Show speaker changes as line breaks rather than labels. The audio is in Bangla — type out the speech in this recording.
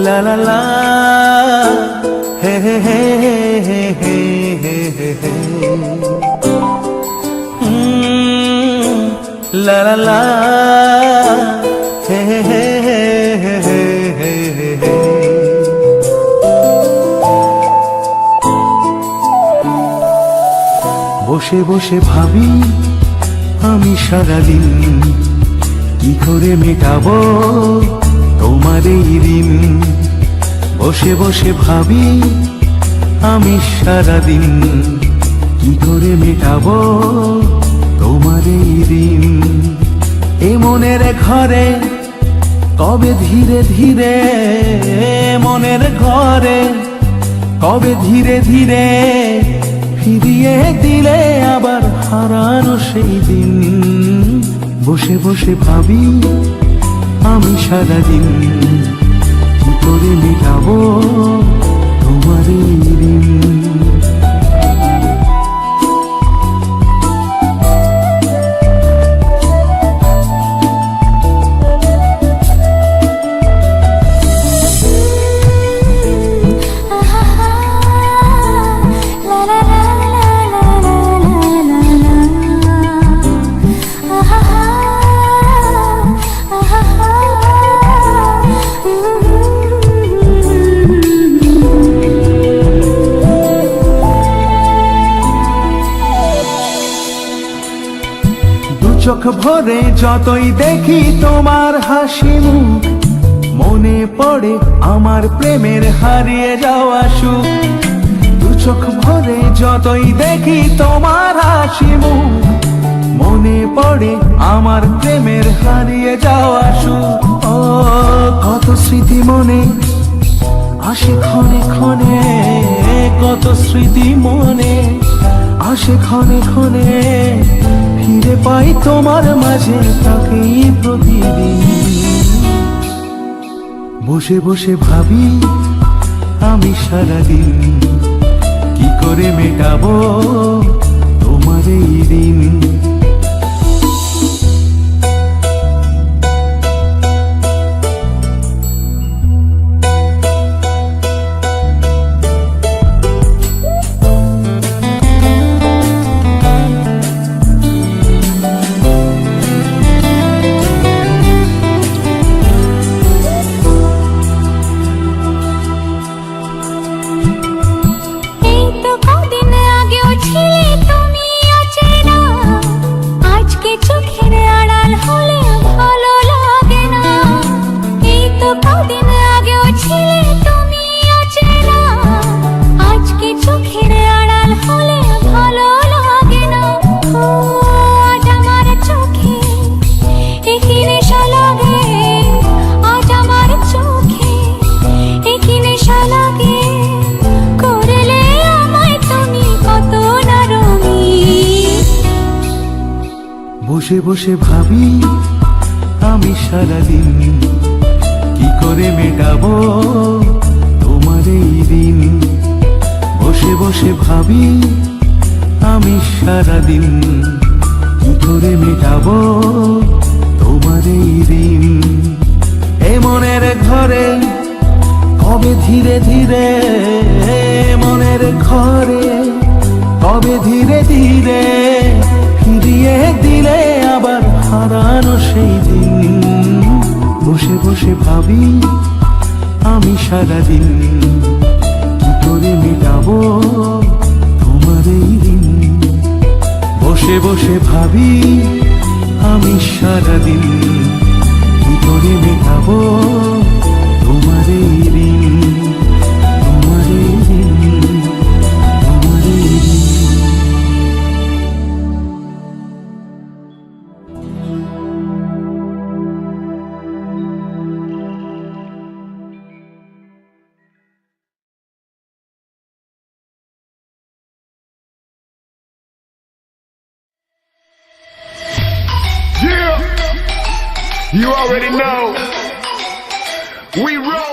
লা লা লা হে হে হে হে হে হে হে লা লা লা হে হে হে হে হে হে। বসে বসে ভাবি আমি সারাদিন কি করে মেটাবো তোমার এই ঋণ। বসে বসে ভাবি আমি সারাদিন কি করে মেটাবো তোমার এই ঋণ। এ মনের ঘরে কবে ধীরে ধীরে, মনের ঘরে কবে ধীরে ধীরে ফিরিয়ে দিলে আবার হারানো সেই দিন। বসে বসে ভাবি আমি সারাদিন কি করে মেটাবো তোমার এই ঋণ। চোখ ভরে যতই দেখি তোমার হাসি মুখ, মনে পড়ে আমার প্রেমের হারিয়ে যাওয়া সুখ। দু চোখ ভরে যতই দেখি তোমার হাসি মুখ, মনে পড়ে আমার প্রেমের হারিয়ে যাওয়া সুখ। ও কত স্মৃতি মনে আসে ক্ষণে ক্ষণে, কত স্মৃতি মনে আসে ক্ষণে ক্ষণে, ফিরে পাই তোমার মাঝে তাকে প্রতিদিন। বসে বসে ভাবি আমি সারাদিন কি করে মেটাবো তোমার এই ঋণ। বসে বসে ভাবি আমি সারাদিন কি করে মেটাবো তোমার এই ঋণ। বসে বসে ভাবি আমি সারাদিন কি করে মেটাবো তোমার এই ঋণ। এ মনের ঘরে কবে ধীরে ধীরে, মনের ঘরে কবে ধীরে ধীরে ফিরিয়ে দিলে আবার হারানো সেই দিন। বসে বসে ভাবি আমি সারাদিন কি করে মেটাবো তোমার এই ঋণ। বসে বসে ভাবি আমি সারাদিন কি করে মেটাবো তোমার এই ঋণ, তোমার এই ঋণ, তোমার এই ঋণ।
You already know. We roll.